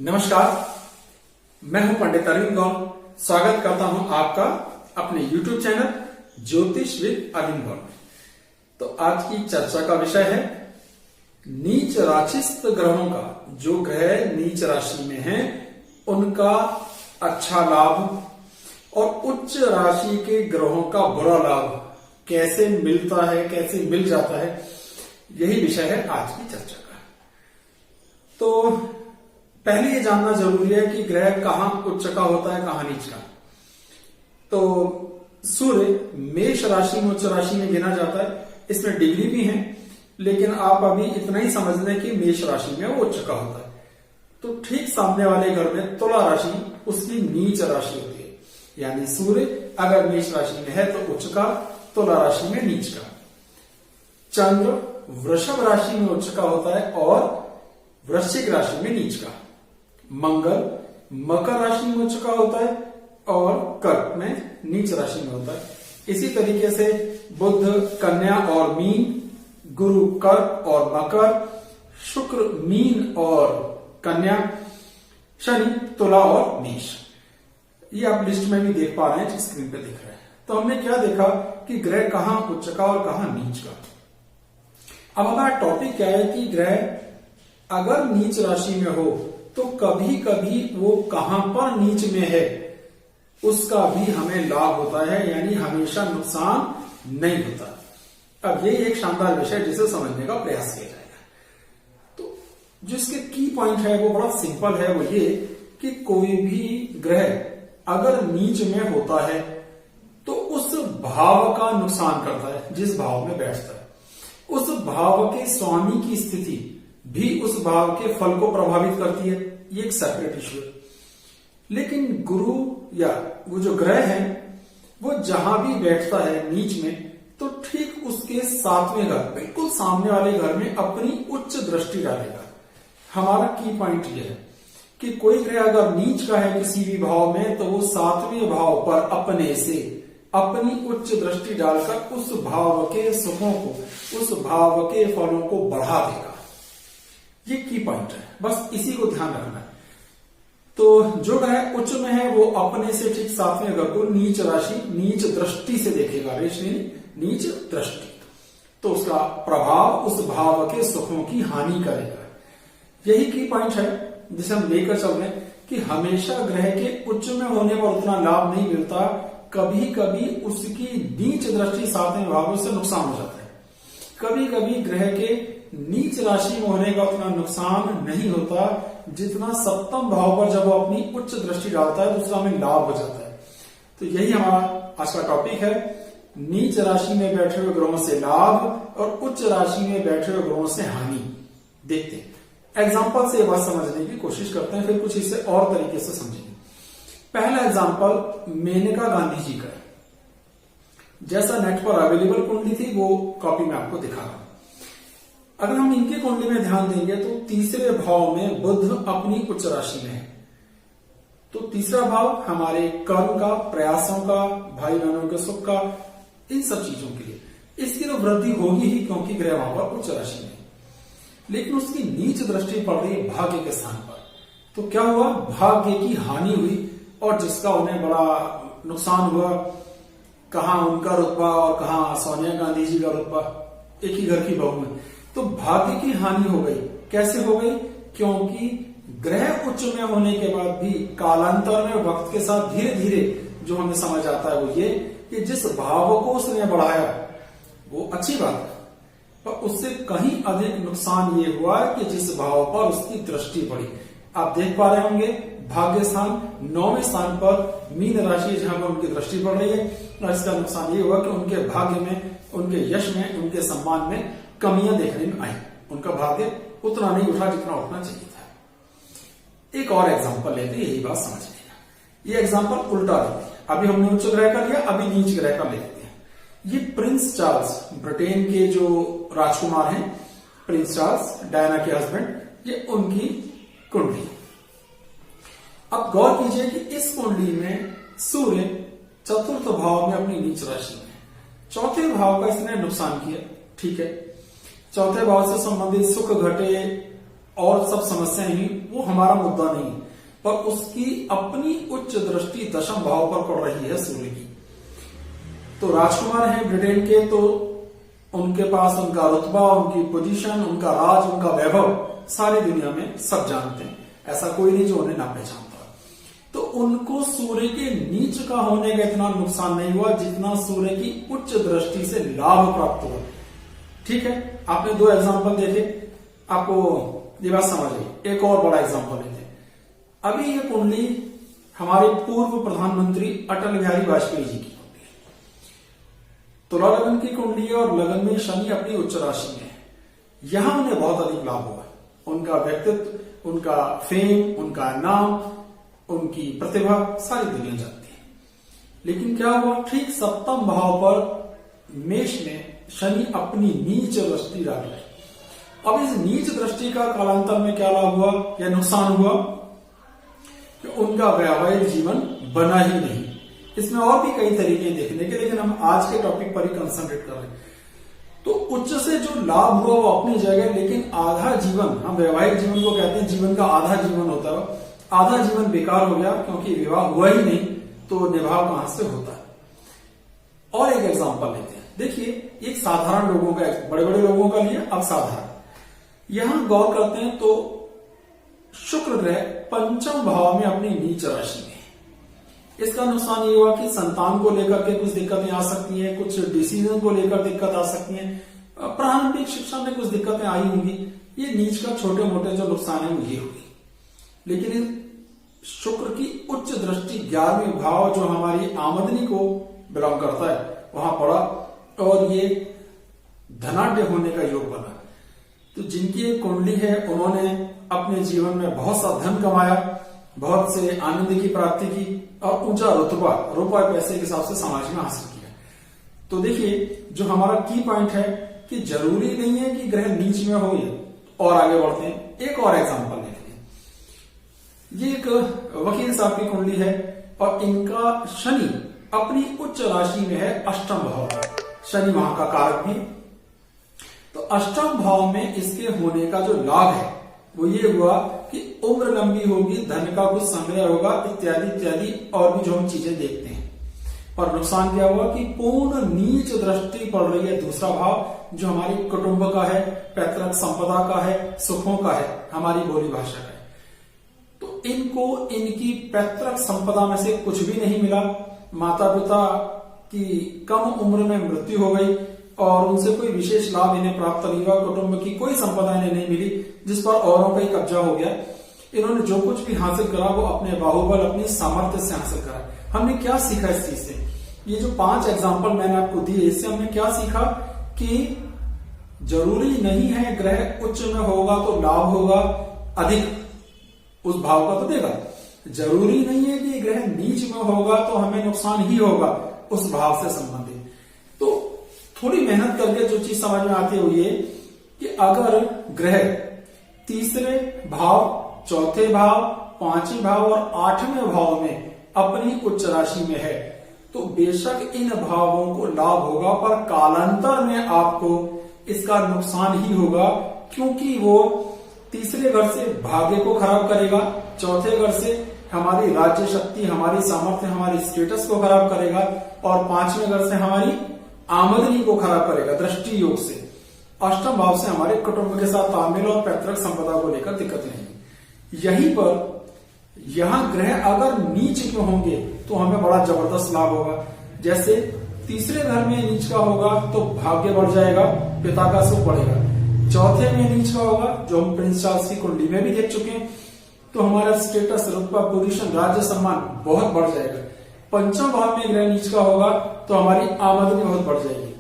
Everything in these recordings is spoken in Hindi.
नमस्कार, मैं हूं पंडित अरविंद गौर। स्वागत करता हूं आपका अपने YouTube चैनल ज्योतिष विद अरविंद गौर में। तो आज की चर्चा का विषय है नीच राशिस्थ ग्रहों का, जो ग्रह नीच राशि में हैं उनका अच्छा लाभ और उच्च राशि के ग्रहों का बुरा लाभ कैसे मिलता है, कैसे मिल जाता है, यही विषय है आज की चर्चा का। तो पहले ये जानना जरूरी है कि ग्रह कहां उच्च का होता है, कहां नीच का। तो सूर्य मेष राशि में उच्च राशि में गिना जाता है। इसमें डिग्री भी है, लेकिन आप अभी इतना ही समझ लें कि मेष राशि में वो उच्च का होता है। तो ठीक सामने वाले घर में तुला राशि उसकी नीच राशि होती है, यानी सूर्य अगर मेष राशि में है तो उच्च का, तुला राशि में नीच का। चंद्र वृषभ राशि में उच्च का होता है और वृश्चिक राशि में नीच का। मंगल मकर राशि में उच्च का होता है और कर्क में नीच राशि में होता है। इसी तरीके से बुध कन्या और मीन, गुरु कर्क और मकर, शुक्र मीन और कन्या, शनि तुला और मेष। ये आप लिस्ट में भी देख पा रहे हैं, स्क्रीन पे दिख रहा है। तो हमने क्या देखा कि ग्रह कहां उच्च का और कहां नीच का। अब हमारा टॉपिक क्या है कि ग्रह अगर नीच राशि में हो तो कभी कभी वो कहां पर नीच में है उसका भी हमें लाभ होता है, यानी हमेशा नुकसान नहीं होता। अब ये एक शानदार विषय जिसे समझने का प्रयास किया जाएगा। तो जो इसके की पॉइंट है वो बड़ा सिंपल है, वो ये कि कोई भी ग्रह अगर नीच में होता है तो उस भाव का नुकसान करता है जिस भाव में बैठता है। उस भाव के स्वामी की स्थिति भी उस भाव के फल को प्रभावित करती है, ये एक सेपरेट इश्यू है। लेकिन गुरु या वो जो ग्रह है वो जहां भी बैठता है नीच में, तो ठीक उसके सातवें घर, बिल्कुल सामने वाले घर में अपनी उच्च दृष्टि डालेगा। हमारा की पॉइंट ये है कि कोई ग्रह अगर नीच का है किसी भी भाव में, तो वो सातवें भाव पर अपने से अपनी उच्च दृष्टि डालकर उस भाव के सुखों को, उस भाव के फलों को बढ़ा देगा। ये की पॉइंट है, बस इसी को ध्यान रखना है। तो जो ग्रह उच्च में है वो अपने से ठीक सातवें घर को नीच राशि, नीच दृष्टि से देखेगा, नीच दृष्टि, तो उसका प्रभाव उस भाव के सुखों की हानि करेगा। यही की पॉइंट है जिसे हम लेकर चल रहे हैं कि हमेशा ग्रह के उच्च में होने पर उतना लाभ नहीं मिलता, कभी कभी उसकी नीच दृष्टि सातवें भावों से नुकसान हो जाता है। कभी कभी ग्रह के नीच राशि में होने का उतना नुकसान नहीं होता जितना सप्तम भाव पर जब वो अपनी उच्च दृष्टि डालता है तो उसका हमें लाभ हो जाता है। तो यही हमारा आज का टॉपिक है, नीच राशि में बैठे हुए ग्रहों से लाभ और उच्च राशि में बैठे हुए ग्रहों से हानि। देखते हैं एग्जाम्पल से ये बात समझने की कोशिश करते हैं, फिर कुछ इसे और तरीके से समझेंगे। पहला एग्जाम्पल मेनका गांधी जी का, जैसा नेट पर अवेलेबल कुंडली थी वो कॉपी में आपको दिखा रहा हूं। अगर हम इनके कुंडली में ध्यान देंगे तो तीसरे भाव में बुध अपनी उच्च राशि में है। तो तीसरा भाव हमारे कर्म का, प्रयासों का, भाई बहनों के सुख का, इन सब चीजों के लिए इसकी तो वृद्धि होगी ही क्योंकि ग्रह वहां पर उच्च राशि में। लेकिन उसकी नीच दृष्टि पड़ रही है भाग्य के स्थान पर, तो क्या हुआ, भाग्य की हानि हुई और जिसका उन्हें बड़ा नुकसान हुआ। कहां उनका रुतबा और कहां सोनिया गांधी जी का रुतबा, एक ही घर की बहू में। तो भाग्य की हानि हो गई। कैसे हो गई? क्योंकि ग्रह उच्च में होने के बाद भी कालांतर में वक्त के साथ धीरे धीरे जो हमें समझ आता है वो ये कि जिस भाव को उसने बढ़ाया वो अच्छी बात है, पर उससे कहीं अधिक नुकसान ये हुआ कि जिस भाव पर उसकी दृष्टि पड़ी। आप देख पा रहे होंगे भाग्य स्थान 9वें स्थान पर मीन राशि जहां पर उनकी दृष्टि पड़ रही है, और इसका नुकसान ये हुआ कि उनके भाग्य में, उनके यश में, उनके सम्मान में कमियां देखने में आई। उनका भाग्य उतना नहीं उठा जितना उठना चाहिए था। एक और एग्जांपल लेते हैं, यही बात समझ लेना। ये एग्जांपल उल्टा लेते हैं। अभी हमने उच्च ग्रह का लिया, अभी नीच ग्रह का ले लेते हैं। ये प्रिंस चार्ल्स, ब्रिटेन के जो राजकुमार हैं, प्रिंस चार्ल्स, डायना के हस्बैंड, ये उनकी कुंडली। अब गौर कीजिए कि इस कुंडली में सूर्य चतुर्थ भाव में अपनी नीच राशि में, चौथे भाव का इसने नुकसान किया। ठीक है, चौथे भाव से संबंधित सुख घटे और सब समस्याएं ही, वो हमारा मुद्दा नहीं, पर उसकी अपनी उच्च दृष्टि दशम भाव पर पड़ रही है सूर्य की। तो राजकुमार हैं ब्रिटेन के, तो उनके पास उनका रुतबा, उनकी पोजीशन, उनका राज, उनका वैभव सारी दुनिया में सब जानते हैं, ऐसा कोई नहीं जो उन्हें ना पहचानता। तो उनको सूर्य के नीच का होने का इतना नुकसान नहीं हुआ जितना सूर्य की उच्च दृष्टि से लाभ प्राप्त हुआ। ठीक है, आपने 2 एग्जाम्पल देखे, आपको ये बात समझ गई। एक और बड़ा एग्जाम्पल लेते हैं। अभी ये कुंडली हमारे पूर्व प्रधानमंत्री अटल बिहारी वाजपेयी जी की कुंडली है। तुला लगन की कुंडली है और लगन में शनि अपनी उच्च राशि में है। यहां उन्हें बहुत अधिक लाभ हुआ। उनका व्यक्तित्व, उनका फेम, उनका नाम, उनकी प्रतिभा सारी दुनिया जानती है। लेकिन क्या हुआ, ठीक 7वें भाव पर मेष में शनि अपनी नीच दृष्टि डाल रहे। अब इस नीच दृष्टि का कालांतर में क्या लाभ हुआ या नुकसान हुआ कि उनका वैवाहिक जीवन बना ही नहीं। इसमें और भी कई तरीके देखने के, लेकिन हम आज के टॉपिक पर ही कंसंट्रेट कर रहे हैं। तो उच्च से जो लाभ हुआ वो अपनी जगह, लेकिन आधा जीवन, हम वैवाहिक जीवन को कहते हैं जीवन का आधा जीवन होता है, आधा जीवन बेकार हो गया क्योंकि विवाह हुआ ही नहीं, तो निभाव कहां से होता है। और एक एग्जांपल लेते हैं। देखिए, एक साधारण लोगों का, बड़े बड़े लोगों का लिया, अब साधारण यहां गौर करते हैं तो शुक्र ग्रह 5वें भाव में अपनी नीच राशि में है। इसका नुकसान ये हुआ कि संतान को लेकर के कुछ दिक्कतें आ सकती हैं, कुछ डिसीजन को लेकर दिक्कत आ सकती है, प्रारंभिक शिक्षा में कुछ दिक्कतें आई होंगी। ये नीच का छोटे मोटे जो नुकसान है वो ये होगी। लेकिन शुक्र की उच्च दृष्टि 11वें भाव जो हमारी आमदनी को बिलोंग करता है वहां पड़ा और ये धनाढ्य होने का योग बना। तो जिनकी एक कुंडली है उन्होंने अपने जीवन में बहुत सा धन कमाया, बहुत से आनंद की प्राप्ति की और ऊंचा रुपया पैसे के हिसाब से समाज में हासिल किया। तो देखिए, जो हमारा की पॉइंट है कि जरूरी नहीं है कि ग्रह नीच में हो। और आगे बढ़ते हैं, एक और एग्जांपल लेते हैं। ये एक वकील साहब की कुंडली है और इनका शनि अपनी उच्च राशि में है 8वें भाव। शनि वहां का कारक भी। तो 8वें भाव में इसके होने का जो लाभ है वो ये हुआ कि उम्र लंबी होगी, धन का कुछ संग्रह होगा, इत्यादि इत्यादि और भी जो हम चीजें देखते हैं। और नुकसान क्या हुआ कि पूर्ण नीच दृष्टि पड़ रही है दूसरा भाव जो हमारी कुटुंब का है, पैतृक संपदा का है, सुखों का है, हमारी बोली भाषा का है। तो इनको इनकी पैतृक संपदा में से कुछ भी नहीं मिला। माता पिता की कम उम्र में मृत्यु हो गई और उनसे कोई विशेष लाभ इन्हें प्राप्त नहीं हुआ। कुटुंब की कोई संपदा इन्हें नहीं मिली जिस पर औरों का ही कब्जा हो गया। इन्होंने जो कुछ भी हासिल करा वो अपने बाहुबल, अपनी सामर्थ्य से हासिल करा। हमने क्या सीखा इस चीज से? ये जो 5 एग्जाम्पल मैंने आपको दिए, इससे हमने क्या सीखा कि जरूरी नहीं है ग्रह उच्च में होगा तो लाभ होगा अधिक, उस भाव का तो देगा। जरूरी नहीं है कि ग्रह नीच में होगा तो हमें नुकसान ही होगा उस भाव से संबंधित। तो थोड़ी मेहनत करके जो चीज समझ में आती है वो ये कि अगर ग्रह तीसरे भाव, चौथे भाव, 5वें भाव और 8वें भाव में अपनी उच्च राशि में है तो बेशक इन भावों को लाभ होगा, पर कालांतर में आपको इसका नुकसान ही होगा, क्योंकि वो तीसरे घर से भाग्य को खराब करेगा, चौथे घर से हमारी राज्य शक्ति, हमारी सामर्थ्य, हमारी स्टेटस को खराब करेगा और 5वें घर से हमारी आमदनी को खराब करेगा दृष्टि योग से। 8वें भाव से हमारे कुटुंब के साथ तालमेल और पैतृक संपदा को लेकर दिक्कत रहेगी। यहीं पर यहां ग्रह अगर नीच के होंगे तो हमें बड़ा जबरदस्त लाभ होगा। जैसे तीसरे घर में नीच का होगा तो भाग्य बढ़ जाएगा, पिता का सुख बढ़ेगा। चौथे में नीच का होगा जो हम प्रिंस चार्ल्स की कुंडली में भी देख चुके हैं, तो हमारा स्टेटस, रुतबा, पोजीशन, राज्य सम्मान बहुत बढ़ जाएगा। 5वें भाव में ग्रह नीच का होगा तो हमारी आमदनी बहुत बढ़ जाएगी।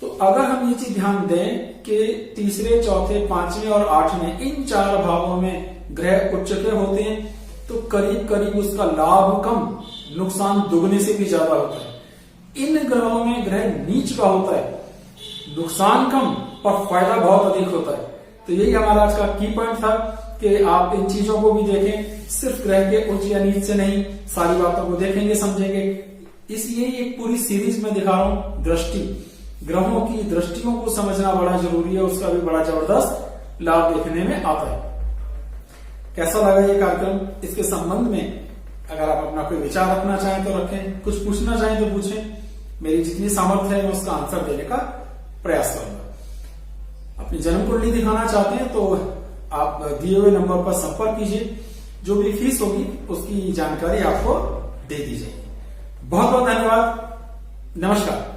तो अगर हम ये चीज ध्यान दें कि तीसरे, चौथे, 5वें और 8वें इन 4 भावों में ग्रह उच्च के होते हैं तो करीब करीब उसका लाभ कम, नुकसान दुगने से भी ज्यादा होता है। इन ग्रहों में ग्रह नीच का होता है, नुकसान कम और फायदा बहुत अधिक होता है। तो यही हमारा आज का की पॉइंट था कि आप इन चीजों को भी देखें, सिर्फ ग्रह के उच्च या नीच से नहीं, सारी बातों को देखेंगे, समझेंगे। इसलिए एक पूरी सीरीज में दिखा रहा हूं दृष्टि, ग्रहों की दृष्टियों को समझना बड़ा जरूरी है, उसका भी बड़ा जबरदस्त लाभ देखने में आता है। कैसा लगा ये कार्यक्रम? इसके संबंध में अगर आप अपना कोई विचार रखना चाहें तो रखें, कुछ पूछना चाहें तो पूछें। मेरी जितनी सामर्थ्य है मैं उसका आंसर देने का प्रयास करूंगा। अपनी जन्म कुंडली दिखाना चाहते हैं तो आप दिए हुए नंबर पर संपर्क कीजिए। जो भी फीस होगी उसकी जानकारी आपको दे दी जाएगी। बहुत बहुत धन्यवाद। नमस्कार।